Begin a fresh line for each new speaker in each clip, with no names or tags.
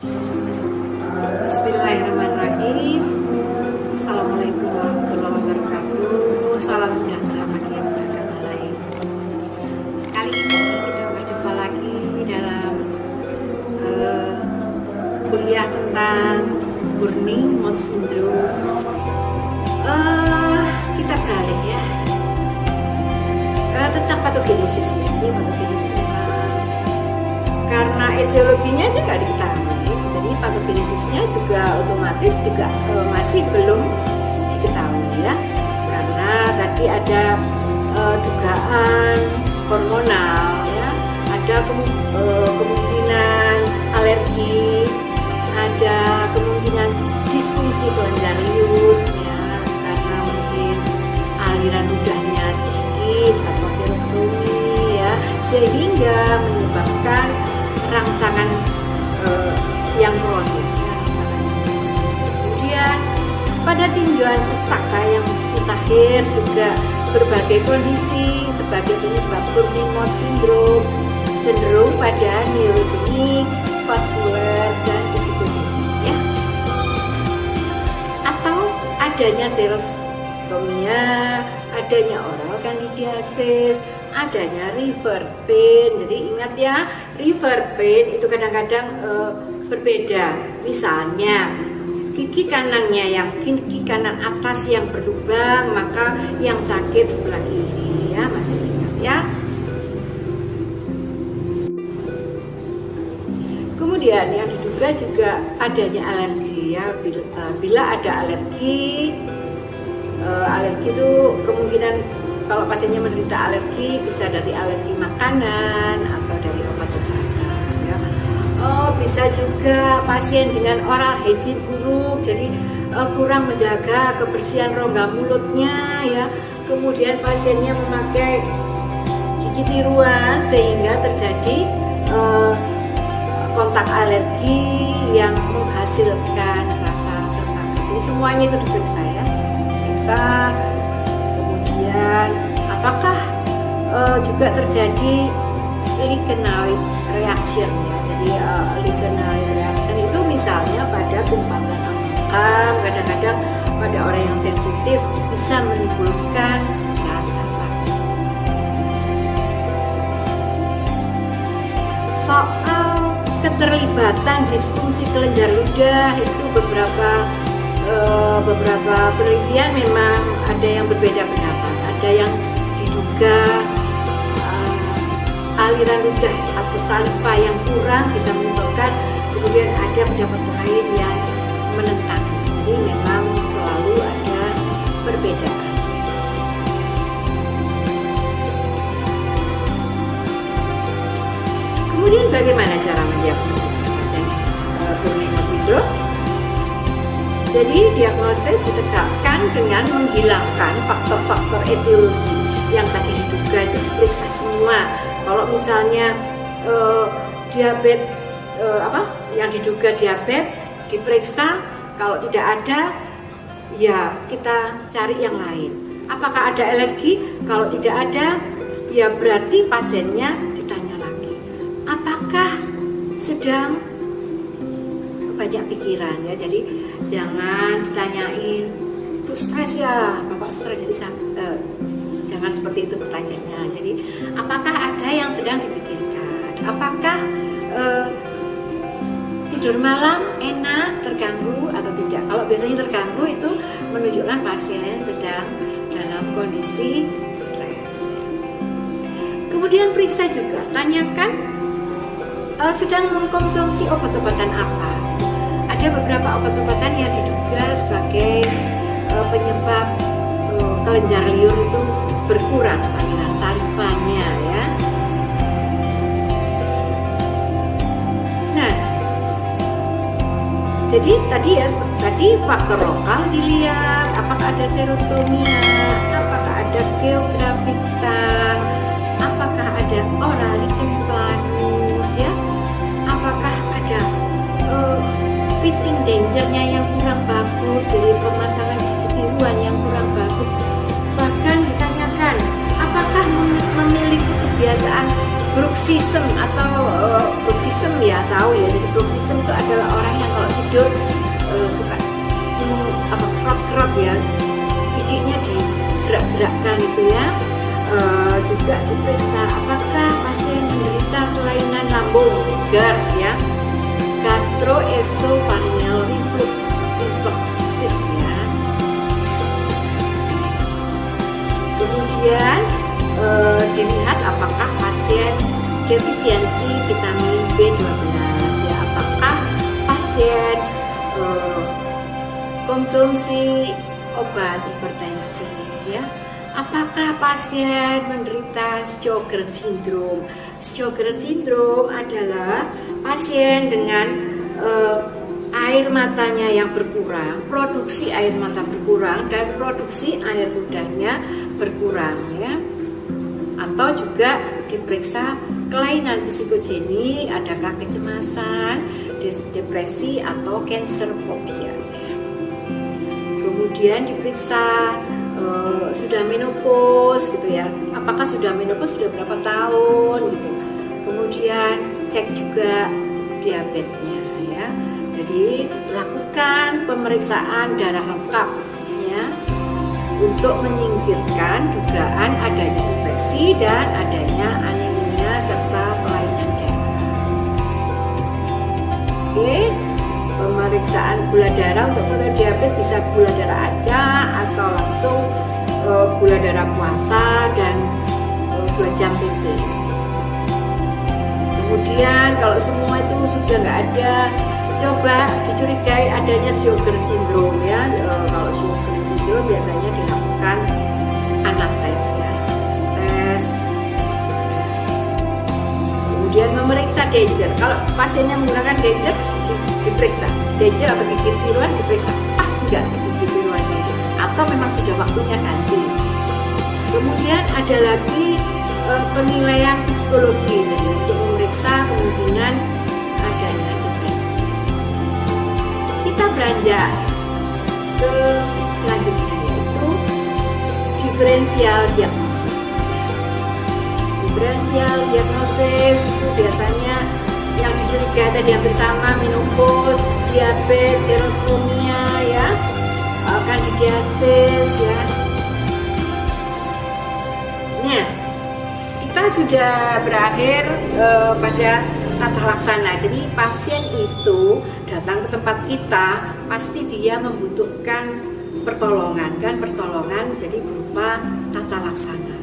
Bismillahirrahmanirrahim. Assalamualaikum warahmatullahi wabarakatuh. Salam sejahtera bagi yang beragama lain. Kali ini kita berjumpa lagi dalam kuliah tentang Burning Mood Syndrome. Kita beralih ya tentang patogenesis ya. Jadi patogenesis karena etiologinya aja nggak diketahui, jadi patogenesisnya juga otomatis juga masih belum diketahui ya, karena tadi ada dugaan hormonal ya, ada kemungkinan alergi, ada kemungkinan disfungsi kelenjar liur ya, karena mungkin aliran ludahnya sedikit atau serostomi ya, sehingga menyebabkan rangsangan yang kronis ya, kemudian pada tinjauan pustaka yang mutakhir juga berbagai kondisi sebagai penyebab Burning Mood Syndrome cenderung pada neurogenik, vaskuler, dan psikogenik ya, atau adanya serostomia, adanya oral candidiasis, adanya river pain. Jadi ingat ya, river pain itu kadang-kadang berbeda. Misalnya gigi kanan atas yang berlubang, maka yang sakit sebelah kiri ya, masih ingat ya. Kemudian yang diduga juga adanya alergi ya. Bila ada alergi itu kemungkinan kalau pasiennya menderita alergi bisa dari alergi makanan atau dari obat-obatan ya. Bisa juga pasien dengan oral hygiene buruk, jadi kurang menjaga kebersihan rongga mulutnya ya. Kemudian pasiennya memakai gigi tiruan sehingga terjadi kontak alergi yang menghasilkan rasa tertarik. Jadi semuanya itu diperiksa ya. Periksa. Kemudian apakah juga terjadi lichenoid reaction ya. Jadi lichenoid reaction itu misalnya pada kumpatan amalgam, kadang-kadang pada orang yang sensitif bisa menimbulkan rasa sakit. Soal keterlibatan disfungsi kelenjar ludah itu beberapa penelitian memang ada yang berbeda pendapat. Ada yang diduga aliran ludah atau saliva yang kurang bisa menyebabkan, kemudian ada pendapat lain yang menentang. Jadi memang selalu ada perbedaan. Kemudian bagaimana cara mendiagnosis pasien Burning Mood Syndrome? Jadi diagnosis ditegakkan dengan menghilangkan faktor-faktor etiologi yang tadi diduga itu diperiksa semua. Kalau misalnya diabetes yang diduga diabetes diperiksa, kalau tidak ada ya kita cari yang lain. Apakah ada alergi? Kalau tidak ada ya berarti pasiennya ditanya lagi. Apakah sedang banyak pikiran ya, jadi jangan ditanyain Bu stres ya, Bapak stres, jadi jangan seperti itu pertanyaannya. Jadi apakah ada yang sedang dipikirkan, apakah tidur malam enak, terganggu atau tidak. Kalau biasanya terganggu itu menunjukkan pasien sedang dalam kondisi stres. Kemudian periksa juga, tanyakan sedang mengkonsumsi obat-obatan apa. Ada beberapa obat-obatan yang diduga sebagai penyebab kelenjar liur itu berkurang aliran salivanya ya. Nah, jadi tadi faktor lokal dilihat, apakah ada serostomia, apakah ada geografik tang, apakah ada oral lichen planus ya, apakah ada fitting dangernya yang kurang bagus, jadi pemasangan gigi tiruan yang kurang bagus. Bahkan ditanyakan apakah memiliki kebiasaan bruxism atau bruxism ya, tahu ya. Jadi bruxism itu adalah orang yang kalau tidur suka kerap-kerap ya, giginya digerak-gerakkan itu ya. Juga diperiksa apakah pasien menderita kelainan lambung, GERD ya, gastroesophageal reflux ya. Kemudian dilihat apakah pasien defisiensi vitamin B12 ya, apakah pasien konsumsi obat hipertensi ya, apakah pasien menderita Sjogren syndrome. Sjogren syndrome adalah pasien dengan air matanya yang berkurang, produksi air mata berkurang dan produksi air ludahnya berkurang ya. Atau juga diperiksa kelainan psikogenik, adakah kecemasan, depresi atau cancer fobia ya. Kemudian diperiksa sudah menopause gitu ya, apakah sudah menopause sudah berapa tahun gitu. Kemudian cek juga diabetesnya ya. Jadi lakukan pemeriksaan darah lengkap ya, untuk menyingkirkan dugaan adanya infeksi dan adanya anemia serta kelainan darah. Oke, pemeriksaan gula darah untuk kontrol diabetes bisa gula darah acak atau langsung gula darah puasa dan 2 jam PT. Kemudian kalau semua itu sudah nggak ada, coba dicurigai adanya Sjogren syndrome ya. Kalau Sjogren syndrome biasanya dilakukan anamnes ya, tes. Kemudian memeriksa Danger. Kalau pasiennya menggunakan Danger, diperiksa Danger atau gigi tiruan, diperiksa pas nggak si gigi tiruannya itu, atau memang sudah waktunya ganti. Kemudian ada lagi penilaian psikologi, jadi untuk memeriksa kemungkinan adanya depresi. Kita beranjak ke selanjutnya, yaitu diferensial diagnosis. Diferensial diagnosis itu biasanya yang dicurigai tadi hampir sama, menopause, diabetes, xerostomia ya, kandidiasis ya. Nah, kita sudah berakhir pada tata laksana. Jadi pasien itu datang ke tempat kita, pasti dia membutuhkan pertolongan kan, pertolongan jadi berupa tata laksana.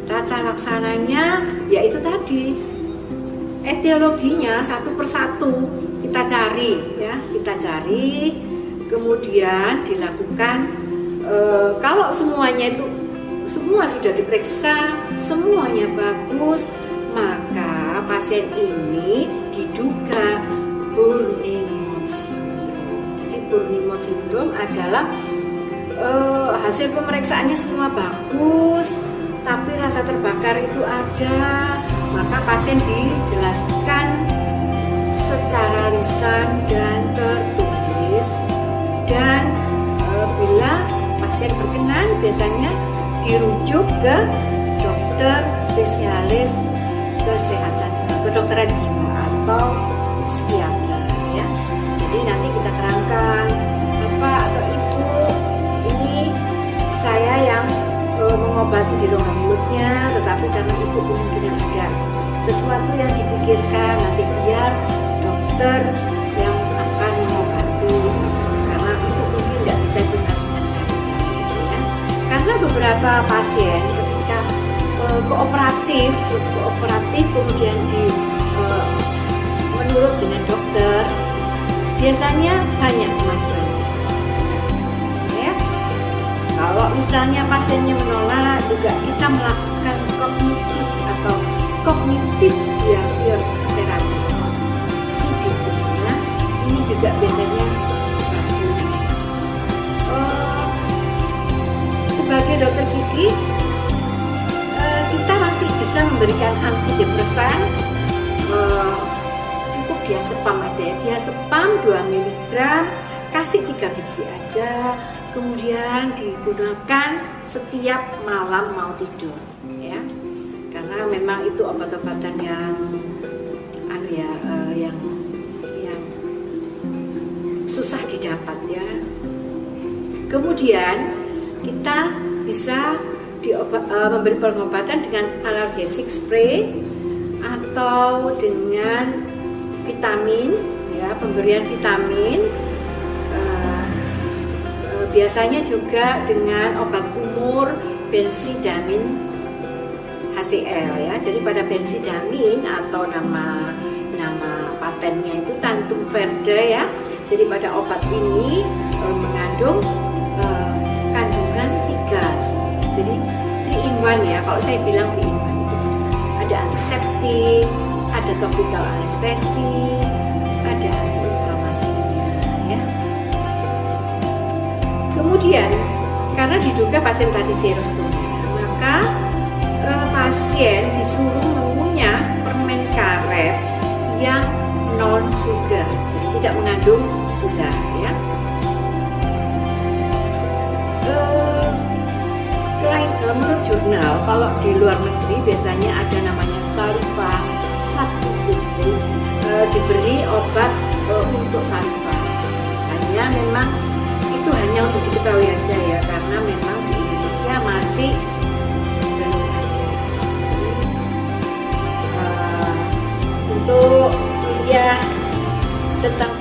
Tata laksananya yaitu tadi etiologinya satu persatu kita cari ya, kita cari, kemudian dilakukan kalau semuanya itu semua sudah diperiksa, semuanya bagus, maka pasien ini diduga Burn-Imon syndrome. Jadi Burn-Imon syndrome adalah hasil pemeriksaannya semua bagus, tapi rasa terbakar itu ada, maka pasien dijelaskan secara lisan dan tertulis, dan bila pasien berkenan biasanya dirujuk ke dokter spesialis kesehatan, ke dokter jiwa atau psikiater ya. Jadi nanti kita terangkan, Bapak atau Ibu, ini saya yang mengobati di rongga mulutnya, tetapi karena Ibu kemungkinan ada sesuatu yang dipikirkan, nanti biar dokter yang akan mengobati, karena Ibu mungkin nggak bisa cuma dengan saya gitu ya. Karena beberapa pasien ketika kooperatif kemudian menurut dengan dokter, biasanya banyak kemajuan ya. Kalau misalnya pasiennya menolak, juga kita melakukan kognitif atau kognitif behavior terapi CBT ya. Ini juga biasanya bagus. Sebagai dokter gigi, kita masih bisa memberikan antidepresan, cukup diazepam aja ya, diazepam 2 mg, kasih 3 biji aja, kemudian digunakan setiap malam mau tidur ya. karena memang itu obat-obatan yang yang susah didapat ya. Kemudian kita bisa memberi pengobatan dengan analgesik spray atau dengan vitamin ya, pemberian vitamin, biasanya juga dengan obat kumur bensidamin HCl ya. Jadi pada bensidamin atau nama patennya itu Tantum Verde ya. Jadi pada obat ini mengandung kandungan 3. Jadi 3 in 1 ya. Kalau saya bilang 3 in 1 itu ada antiseptik, ada topical anestesi, ada antiinflamasinya ya. Kemudian karena diduga pasien tadi serostonia, maka pasien disuruh mengunyah permen karet yang non sugar, jadi tidak mengandung gula ya. Menurut jurnal, kalau di luar negeri biasanya ada namanya saliva substitute, jadi diberi obat untuk saliva. Hanya memang itu hanya untuk diketahui aja ya, karena memang di Indonesia masih belum ada. Untuk kuliah tentang